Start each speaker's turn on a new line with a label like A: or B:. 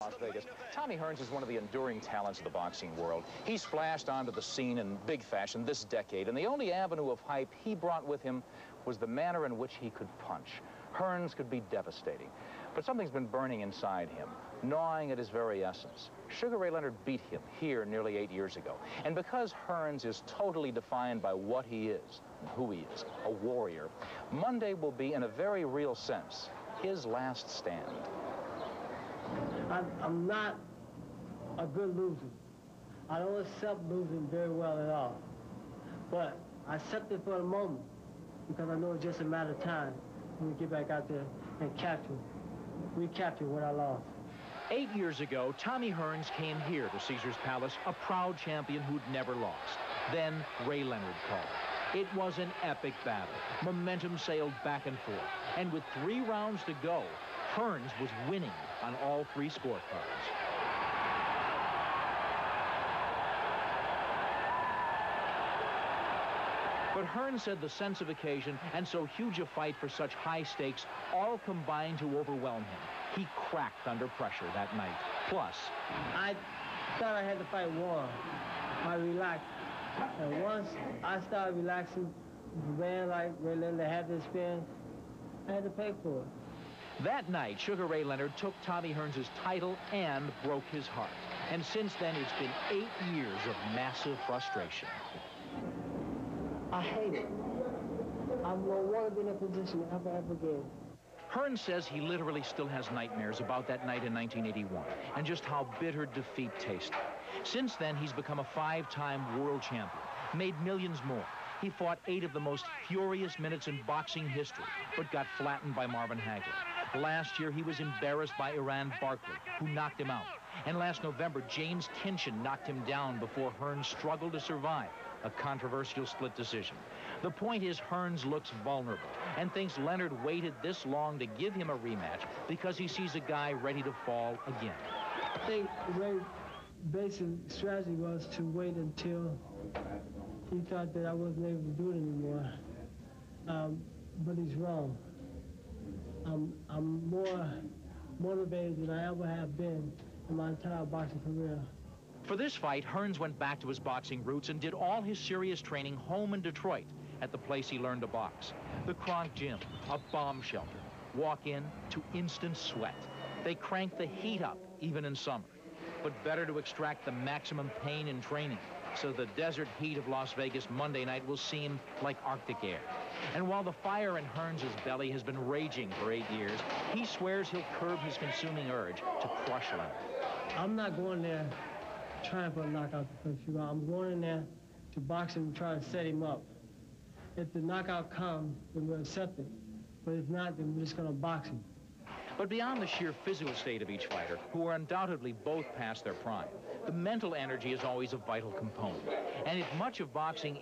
A: Las Vegas. Tommy Hearns is one of the enduring talents of the boxing world. He splashed onto the scene in big fashion this decade, and the only avenue of hype he brought with him was the manner in which he could punch. Hearns could be devastating, but something's been burning inside him, gnawing at his very essence. Sugar Ray Leonard beat him here nearly 8 years ago, and because Hearns is totally defined by what he is, and who he is, a warrior, Monday will be, in a very real sense, his last stand.
B: I'm not a good loser. I don't accept losing very well at all. But I accept it for the moment because I know it's just a matter of time when we get back out there and recapture what I lost.
C: 8 years ago, Tommy Hearns came here to Caesar's Palace, a proud champion who'd never lost. Then Ray Leonard called. It was an epic battle. Momentum sailed back and forth. And with 3 rounds to go, Hearns was winning on all 3 scorecards. But Hearns said the sense of occasion and so huge a fight for such high stakes all combined to overwhelm him. He cracked under pressure that night. Plus,
B: I thought I had to fight warm. I relaxed. And once I started relaxing, the man like Ray Leonard had to spin, I had to pay for it.
C: That night, Sugar Ray Leonard took Tommy Hearns' title and broke his heart. And since then, it's been 8 years of massive frustration.
B: I hate it. I don't want to be in a position ever again.
C: Hearns says he literally still has nightmares about that night in 1981 and just how bitter defeat tasted. Since then, he's become a 5-time world champion, made millions more. He fought 8 of the most furious minutes in boxing history, but got flattened by Marvin Hagler. Last year, he was embarrassed by Iran Barkley, who knocked him out. And last November, James Kinchin knocked him down before Hearns struggled to survive a controversial split decision. The point is, Hearns looks vulnerable and thinks Leonard waited this long to give him a rematch because he sees a guy ready to fall again.
B: I think Ray's basic strategy was to wait until he thought that I wasn't able to do it anymore. But he's wrong. I'm more motivated than I ever have been in my entire boxing career.
C: For this fight, Hearns went back to his boxing roots and did all his serious training home in Detroit at the place he learned to box. The Kronk Gym, a bomb shelter. Walk in to instant sweat. They crank the heat up, even in summer. But better to extract the maximum pain in training, so the desert heat of Las Vegas Monday night will seem like Arctic air. And while the fire in Hearns' belly has been raging for 8 years, he swears he'll curb his consuming urge to crush Leonard.
B: I'm not going there trying for a knockout the first few rounds. I'm going in there to box him and try to set him up. If the knockout comes, then we'll accept it. But if not, then we're just going to box him.
C: But beyond the sheer physical state of each fighter, who are undoubtedly both past their prime, the mental energy is always a vital component. And if much of boxing